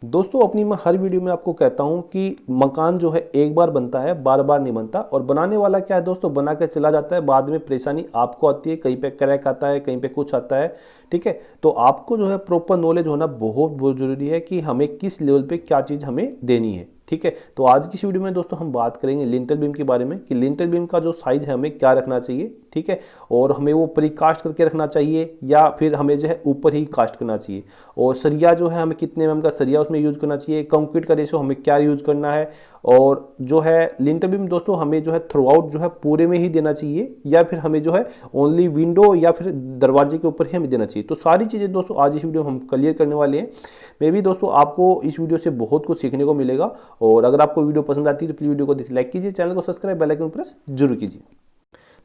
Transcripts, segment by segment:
दोस्तों अपनी मैं हर वीडियो में आपको कहता हूं कि मकान जो है एक बार बनता है, बार बार नहीं बनता। और बनाने वाला क्या है दोस्तों, बना के चला जाता है, बाद में परेशानी आपको आती है, कहीं पे क्रैक आता है, कहीं पे कुछ आता है। ठीक है, तो आपको जो है प्रॉपर नॉलेज होना बहुत बहुत जरूरी है कि हमें किस लेवल पे क्या चीज़ हमें देनी है। ठीक है, तो आज की इस वीडियो में दोस्तों हम बात करेंगे लिंटल बीम के बारे में कि लिंटल बीम का जो साइज है हमें क्या रखना चाहिए। ठीक है, और हमें वो प्री कास्ट करके रखना चाहिए या फिर हमें जो है ऊपर ही कास्ट करना चाहिए। और सरिया जो है हमें कितने एमएम का सरिया उसमें यूज करना चाहिए, कंक्रीट का रेशो हमें क्या यूज करना है। और जो है लिंटल बीम दोस्तों हमें जो है थ्रू आउट जो है पूरे में ही देना चाहिए या फिर हमें जो है ओनली विंडो या फिर दरवाजे के ऊपर ही हमें देना चाहिए। तो सारी चीज़ें दोस्तों आज इस वीडियो में हम क्लियर करने वाले हैं। मे भी दोस्तों आपको इस वीडियो से बहुत कुछ सीखने को मिलेगा। और अगर आपको वीडियो पसंद आती है तो प्लीज़ वीडियो को लाइक कीजिए, चैनल को सब्सक्राइब, बेल आइकन प्रेस जरूर कीजिए।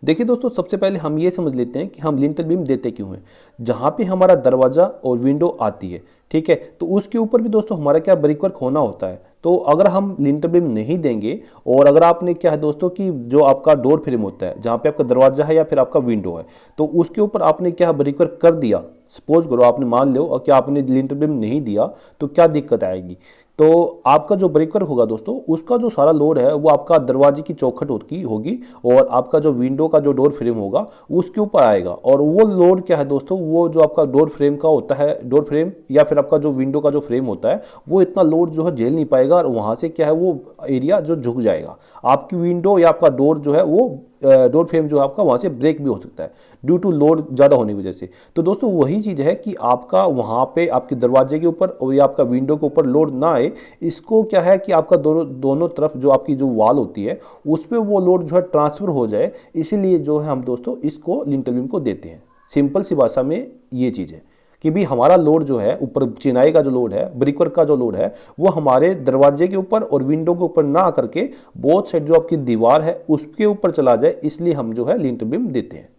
देखिए दोस्तों, सबसे पहले हम ये समझ लेते हैं कि हम लिंटल बीम देते क्यों हैं। जहाँ पे हमारा दरवाजा और विंडो आती है, ठीक है, तो उसके ऊपर भी दोस्तों हमारा क्या ब्रिक वर्क होना होता है। तो अगर हम लिंटल बीम नहीं देंगे और अगर आपने क्या है दोस्तों कि जो आपका डोर फ्रेम होता है, जहाँ पे आपका दरवाजा है या फिर आपका विंडो है, तो उसके ऊपर आपने क्या ब्रिक वर्क कर दिया, सपोज करो आपने मान लो और क्या आपने लिंटल बीम नहीं दिया, तो क्या दिक्कत आएगी। तो आपका जो ब्रेकर होगा दोस्तों, उसका जो सारा लोड है वो आपका दरवाजे की चौखट होगी और आपका जो विंडो का जो डोर फ्रेम होगा उसके ऊपर आएगा। और वो लोड क्या है दोस्तों, वो जो आपका डोर फ्रेम का होता है, डोर फ्रेम या फिर आपका जो विंडो का जो फ्रेम होता है, वो इतना लोड जो है झेल नहीं पाएगा और वहां से क्या है वो एरिया जो झुक जाएगा। आपकी विंडो या आपका डोर जो है वो डोर फ्रेम जो है आपका वहां से ब्रेक भी हो सकता है ड्यू टू लोड ज़्यादा होने की वजह से। तो दोस्तों वही चीज़ है कि आपका वहां पे आपके दरवाजे के ऊपर और या आपका विंडो के ऊपर लोड ना आए। इसको क्या है कि आपका दोनों तरफ जो आपकी जो वॉल होती है उस पर वो लोड जो है ट्रांसफर हो जाए, इसीलिए जो है हम दोस्तों इसको लिंटल बीम को देते हैं। सिंपल सी भाषा में ये चीज़ है कि भी हमारा लोड जो है ऊपर चिनाई का जो लोड है, ब्रिकवर्क का जो लोड है, वो हमारे दरवाजे के ऊपर और विंडो के ऊपर ना करके बोथ साइड जो आपकी दीवार है उसके ऊपर चला जाए, इसलिए हम जो है लिंटल बीम देते हैं।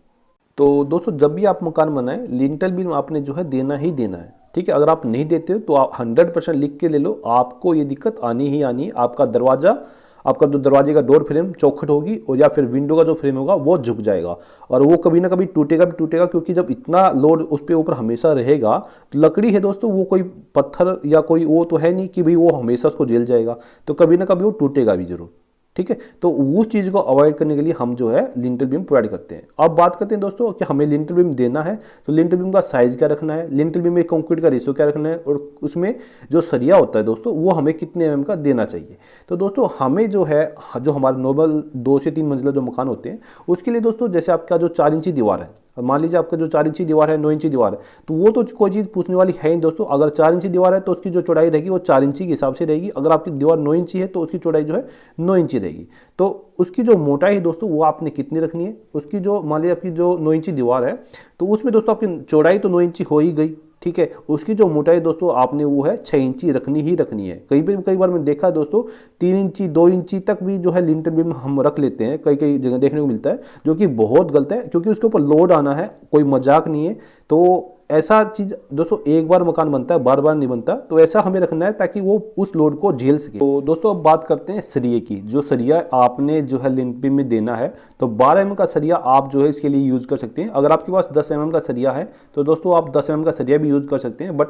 तो दोस्तों जब भी आप मकान बनाएं, लिंटल बीम आपने जो है देना ही देना है। ठीक है, अगर आप नहीं देते हो तो आप 100% लिख के ले लो, आपको ये दिक्कत आनी ही आनी है। आपका दरवाजा, आपका जो दरवाजे का डोर फ्रेम चौखट होगी और या फिर विंडो का जो फ्रेम होगा वो झुक जाएगा और वो कभी ना कभी टूटेगा भी टूटेगा, क्योंकि जब इतना लोड उस पे ऊपर हमेशा रहेगा तो लकड़ी है दोस्तों, वो कोई पत्थर या कोई वो तो है नहीं कि भाई वो हमेशा उसको झेल जाएगा, तो कभी ना कभी वो टूटेगा भी जरूर। ठीक है, तो उस चीज़ को अवॉइड करने के लिए हम जो है लिंटल बीम प्रोवाइड करते हैं। अब बात करते हैं दोस्तों कि हमें लिंटल बीम देना है तो लिंटल बीम का साइज क्या रखना है, लिंटल बीम में कंक्रीट का रेशियो क्या रखना है और उसमें जो सरिया होता है दोस्तों वो हमें कितने एमएम का देना चाहिए। तो दोस्तों हमें जो है, जो हमारे नॉर्मल 2 से 3 मंजिला जो मकान होते हैं उसके लिए दोस्तों, जैसे आपका जो 4 इंची दीवार है, मान लीजिए आपका जो 4 इंची दीवार है, 9 इंची दीवार है, तो वो तो कोई चीज़ पूछने वाली है नहीं दोस्तों। अगर 4 इंची दीवार है तो उसकी जो चौड़ाई रहेगी वो 4 इंची के हिसाब से रहेगी। अगर आपकी दीवार 9 इंची है तो उसकी चौड़ाई जो है 9 इंची रहेगी। तो उसकी जो मोटाई है दोस्तों वो आपने कितनी रखनी है, उसकी जो मान लीजिए आपकी जो 9 इंची दीवार है तो उसमें दोस्तों आपकी चौड़ाई तो 9 इंची हो ही गई। ठीक है, उसकी जो मोटाई दोस्तों आपने वो है 6 इंची रखनी ही रखनी है। कई बार मैंने देखा है दोस्तों 3 इंची 2 इंची तक भी जो है लिंटल बीम हम रख लेते हैं, कई जगह देखने को मिलता है, जो कि बहुत गलत है क्योंकि उसके ऊपर लोड आना है, कोई मजाक नहीं है। तो ऐसा चीज दोस्तों एक बार मकान बनता है, बार बार नहीं बनता, तो ऐसा हमें रखना है ताकि वो उस लोड को झेल सके। तो दोस्तों अब बात करते हैं सरिये की। जो सरिया आपने जो है लिंटल बीम में देना है तो 12 एमएम का सरिया आप जो है इसके लिए यूज कर सकते हैं। अगर आपके पास 10 एमएम का सरिया है तो दोस्तों आप 10 एमएम का सरिया भी यूज कर सकते हैं, बट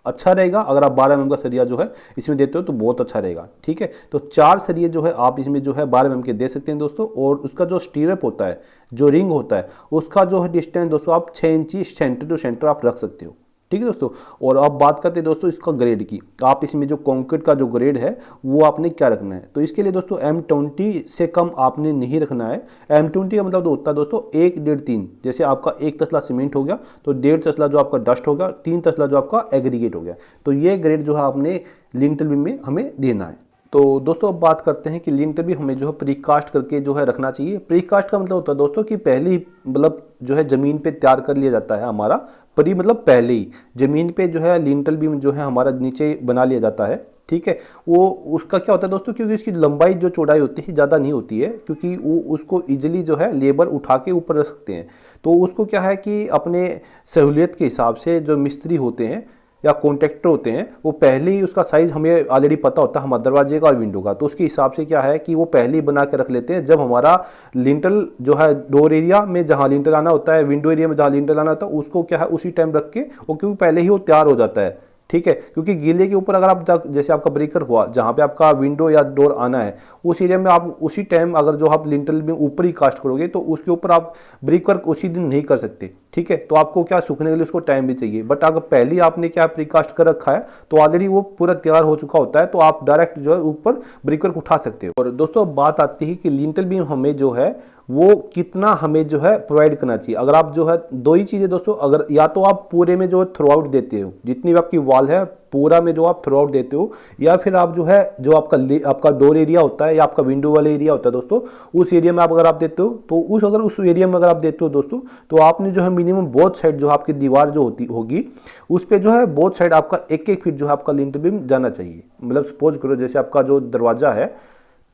अच्छा रहेगा अगर आप 12 एमएम का सरिया जो है इसमें देते हो तो बहुत अच्छा रहेगा। ठीक है, तो 4 सरिये जो है आप इसमें जो है 12 एमएम के दे सकते हैं दोस्तों। और उसका जो स्टीरअप होता है, जो रिंग होता है, उसका जो है डिस्टेंस दोस्तों आप 6 इंची सेंटर टू सेंटर आप रख सकते हो। ठीक है दोस्तों, और अब बात करते हैं दोस्तों इसका ग्रेड की। आप इसमें जो कंक्रीट का जो ग्रेड है वो आपने क्या रखना है, तो इसके लिए दोस्तों M20 से कम आपने नहीं रखना है। M20 का मतलब होता है दोस्तों 1, 1.5, 3। जैसे आपका 1 तसला सीमेंट हो गया तो 1.5 तसला जो आपका डस्ट हो गया, 3 तसला जो आपका एग्रीगेट हो गया। तो ये ग्रेड जो है आपने लिंटल बीम में हमें देना है। तो दोस्तों अब बात करते हैं कि लिंटल भी हमें जो है प्रीकास्ट करके जो है रखना चाहिए। प्रीकास्ट का मतलब होता है दोस्तों कि पहले ही मतलब जो है ज़मीन पे तैयार कर लिया जाता है हमारा। प्री मतलब पहले ही ज़मीन पे जो है लिंटल बीम जो है हमारा नीचे बना लिया जाता है। ठीक है, वो उसका क्या होता है दोस्तों, क्योंकि इसकी लंबाई जो चौड़ाई होती है ज़्यादा नहीं होती है, क्योंकि वो उसको इजीली जो है लेबर उठा के ऊपर रख सकते हैं। तो उसको क्या है कि अपने सहूलियत के हिसाब से जो मिस्त्री होते हैं या कॉन्ट्रैक्टर होते हैं वो पहले ही उसका साइज हमें ऑलरेडी पता होता है हमारे दरवाजे का और विंडो का, तो उसके हिसाब से क्या है कि वो पहले ही बना के रख लेते हैं। जब हमारा लिंटल जो है डोर एरिया में जहाँ लिंटल आना होता है, विंडो एरिया में जहाँ लिंटल आना होता है, उसको क्या है उसी टाइम रख के वो, क्योंकि पहले ही वो तैयार हो जाता है ठीक है, क्योंकि गीले के ऊपर अगर आप जैसे आपका ब्रेकर हुआ जहाँ पे आपका विंडो या डोर आना है उस एरिया में आप उसी टाइम अगर जो आप लिंटल में ऊपर ही कास्ट करोगे तो उसके ऊपर आप ब्रिक वर्क उसी दिन नहीं कर सकते। ठीक है, तो आपको क्या सूखने के लिए उसको टाइम भी चाहिए। बट अगर पहले ही आपने क्या प्रीकास्ट कर रखा है तो ऑलरेडी वो पूरा तैयार हो चुका होता है, तो आप डायरेक्ट जो है ऊपर ब्रिक वर्क उठा सकते हो। और दोस्तों बात आती है कि लिंटल बीम हमें जो है वो कितना हमें जो है प्रोवाइड करना चाहिए। अगर आप जो है दो ही चीजें दोस्तों, अगर या तो आप पूरे में जो थ्रू आउट देते हो, जितनी भी आपकी वॉल है पूरा में जो आप थ्रू आउट देते हो, या फिर आप जो है जो आपका डोर एरिया होता है या आपका विंडो वाला एरिया होता है दोस्तों, उस एरिया में आप अगर आप देते हो तो उस एरिया में अगर आप देते हो दोस्तों, तो आपने जो है मिनिमम बोथ साइड जो आपकी दीवार जो होगी उस पर जो है बोथ साइड आपका 1-1 फीट जो है आपका लिंटल बीम जाना चाहिए। मतलब सपोज करो जैसे आपका जो दरवाजा है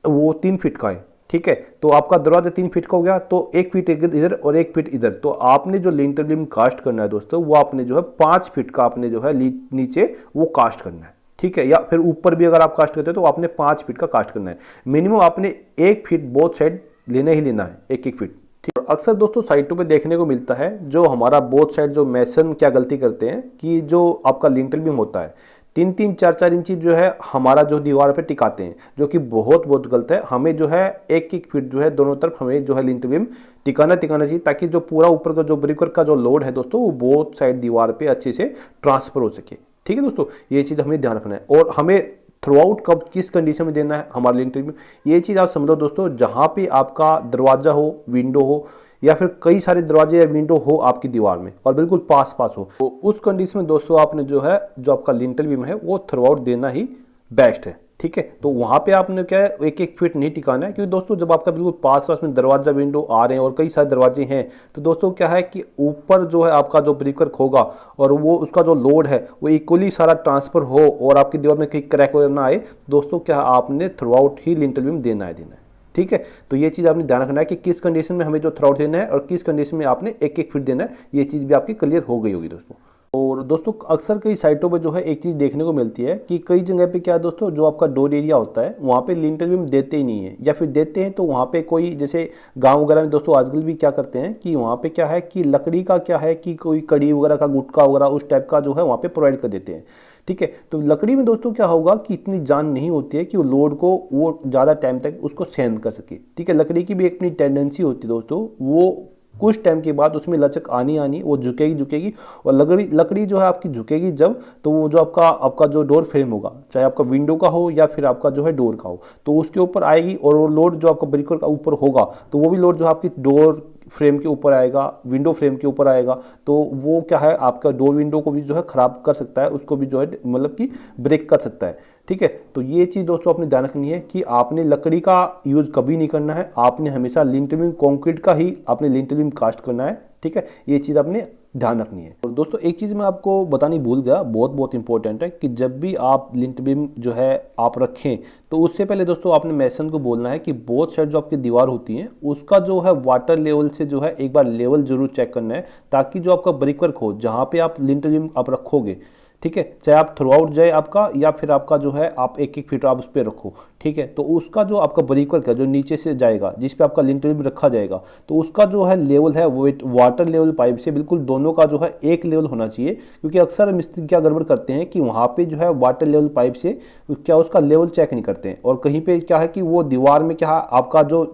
वो 3 फीट का है, ठीक है, तो आपका दरवाजा 3 फीट का हो गया, तो 1 फीट इधर और 1 फीट इधर, तो आपने जो लिंटल बीम कास्ट करना है दोस्तों वो आपने जो है 5 फीट का आपने जो है नीचे वो कास्ट करना है। ठीक है, या फिर ऊपर भी अगर आप कास्ट करते हो तो आपने 5 फीट का कास्ट करना है। मिनिमम आपने 1 फीट बोथ साइड लेना ही लेना है, 1-1 फीट। ठीक, अक्सर दोस्तों साइटों पे देखने को मिलता है जो हमारा बोथ साइड जो मैसन क्या गलती करते हैं कि जो आपका लिंटल बीम होता है 3-3, 4-4 इंची जो है हमारा जो दीवार पे टिकाते हैं, जो कि बहुत गलत है। हमें जो है 1-1 फीट जो है दोनों तरफ हमें जो है लिंटल बीम टिकाना चाहिए, ताकि जो पूरा ऊपर का जो ब्रिकवर्क का जो लोड है दोस्तों वो बोथ साइड दीवार पे अच्छे से ट्रांसफर हो सके। ठीक है दोस्तों, ये चीज़ हमें ध्यान रखना है। और हमें थ्रू आउट कब किस कंडीशन में देना है हमारे लिंटल बीम, ये चीज़ आप समझो दोस्तों। जहाँ पे आपका दरवाजा हो, विंडो हो, या फिर कई सारे दरवाजे या विंडो हो आपकी दीवार में और बिल्कुल पास हो, तो उस कंडीशन में दोस्तों आपने जो है जो आपका लिंटल बीम है वो थ्रू आउट देना ही बेस्ट है। ठीक है, तो वहां पे आपने क्या है 1-1 फीट नहीं टिकाना है, क्योंकि दोस्तों जब आपका बिल्कुल पास में दरवाजा विंडो आ रहे हैं और कई सारे दरवाजे हैं, तो दोस्तों क्या है कि ऊपर जो है आपका जो ब्रिकवर्क होगा और वो उसका जो लोड है वो इक्वली सारा ट्रांसफर हो और आपकी दीवार में कहीं क्रैक वगैरह ना आए, दोस्तों क्या आपने थ्रू आउट ही लिंटल बीम देना है। ठीक है, तो ये चीज़ आपने ध्यान रखना है कि किस कंडीशन में हमें जो थ्रू आउट देना है और किस कंडीशन में आपने 1-1 फीट देना है, ये चीज़ भी आपकी क्लियर हो गई होगी दोस्तों। और दोस्तों अक्सर कई साइटों पे जो है एक चीज़ देखने को मिलती है कि कई जगह पे क्या है दोस्तों, जो आपका डोर एरिया होता है वहाँ पे लिंटल बीम देते ही नहीं है, या फिर देते हैं तो वहाँ पे कोई जैसे गांव वगैरह में दोस्तों आजकल भी क्या करते हैं कि वहाँ पे क्या है कि लकड़ी का क्या है कि कोई कड़ी वगैरह का गुटका वगैरह उस टाइप का जो है वहाँ पे प्रोवाइड कर देते हैं। ठीक है, तो लकड़ी में दोस्तों क्या होगा कि इतनी जान नहीं होती है कि वो लोड को वो ज़्यादा टाइम तक उसको सहन कर सके। ठीक है, लकड़ी की भी एक अपनी टेंडेंसी होती है दोस्तों, वो कुछ टाइम के बाद उसमें लचक आनी वो झुकेगी और लकड़ी जो है आपकी झुकेगी जब, तो वो जो आपका जो डोर फ्रेम होगा, चाहे आपका विंडो का हो या फिर आपका जो है डोर का हो, तो उसके ऊपर आएगी और वो लोड जो आपका ब्रिकवर्क का ऊपर होगा तो वो भी लोड जो आपकी डोर फ्रेम के ऊपर आएगा, विंडो फ्रेम के ऊपर आएगा, तो वो क्या है आपका डोर विंडो को भी जो है खराब कर सकता है, उसको भी जो है मतलब कि ब्रेक कर सकता है। ठीक है, तो ये चीज़ दोस्तों आपने ध्यान रखनी है कि आपने लकड़ी का यूज़ कभी नहीं करना है, आपने हमेशा लिंटल बीम कंक्रीट का ही आपने लिंटल बीम कास्ट करना है। ठीक है, ये चीज़ आपने ध्यान रखनी है। और दोस्तों एक चीज़ मैं आपको बतानी भूल गया, बहुत इंपॉर्टेंट है कि जब भी आप लिंटल बीम जो है आप रखें तो उससे पहले दोस्तों आपने मैसन को बोलना है कि बोथ साइड जो आपकी दीवार होती है उसका जो है वाटर लेवल से जो है एक बार लेवल जरूर चेक करना है, ताकि जो आपका ब्रिकवर्क हो जहाँ पे आप लिंटल बीम आप रखोगे, ठीक है, चाहे आप थ्रू आउट जाए आपका या फिर आपका जो है आप 1-1 फीट आप उस पर रखो। ठीक है, तो उसका जो आपका ब्रिकवर्क है जो नीचे से जाएगा जिस पे आपका लिंटल बीम रखा जाएगा, तो उसका जो है लेवल है वो वाटर लेवल पाइप से बिल्कुल दोनों का जो है एक लेवल होना चाहिए। क्योंकि अक्सर मिस्त्री क्या गड़बड़ करते हैं कि वहाँ पे जो है वाटर लेवल पाइप से क्या उसका लेवल चेक नहीं करते हैं, और कहीं पे क्या है कि वो दीवार में क्या आपका जो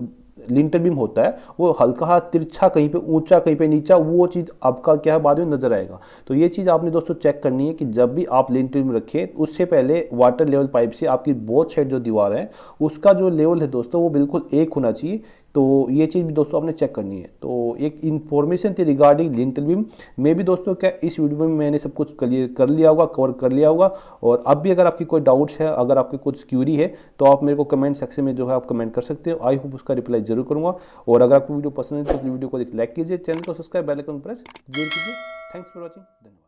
लिंटल बीम होता है वो हल्का तिरछा, कहीं पे ऊंचा कहीं पे नीचा, वो चीज़ आपका क्या है बाद में नजर आएगा। तो ये चीज़ आपने दोस्तों चेक करनी है कि जब भी आप लिंटल बीम रखें उससे पहले वाटर लेवल पाइप से आपकी बोथ साइड जो दीवार है उसका जो लेवल है दोस्तों वो बिल्कुल एक होना चाहिए। तो ये चीज़ भी दोस्तों आपने चेक करनी है। तो एक इन्फॉर्मेशन थी रिगार्डिंग लिंटल बीम में भी दोस्तों क्या इस वीडियो में मैंने सब कुछ क्लियर कर लिया होगा, कवर कर लिया होगा। और अब भी अगर आपकी कोई डाउट्स है, अगर आपकी कुछ क्यूरी है तो आप मेरे को कमेंट सेक्शन में जो है आप कमेंट कर सकते हो। आई होप उसका रिप्लाई जरूर करूँगा। और अगर आपको वीडियो पसंद है तो वीडियो को लाइक कीजिए, चैनल को सब्सक्राइब, बेल आइकन प्रेस जरूर कीजिए। Thanks for watching.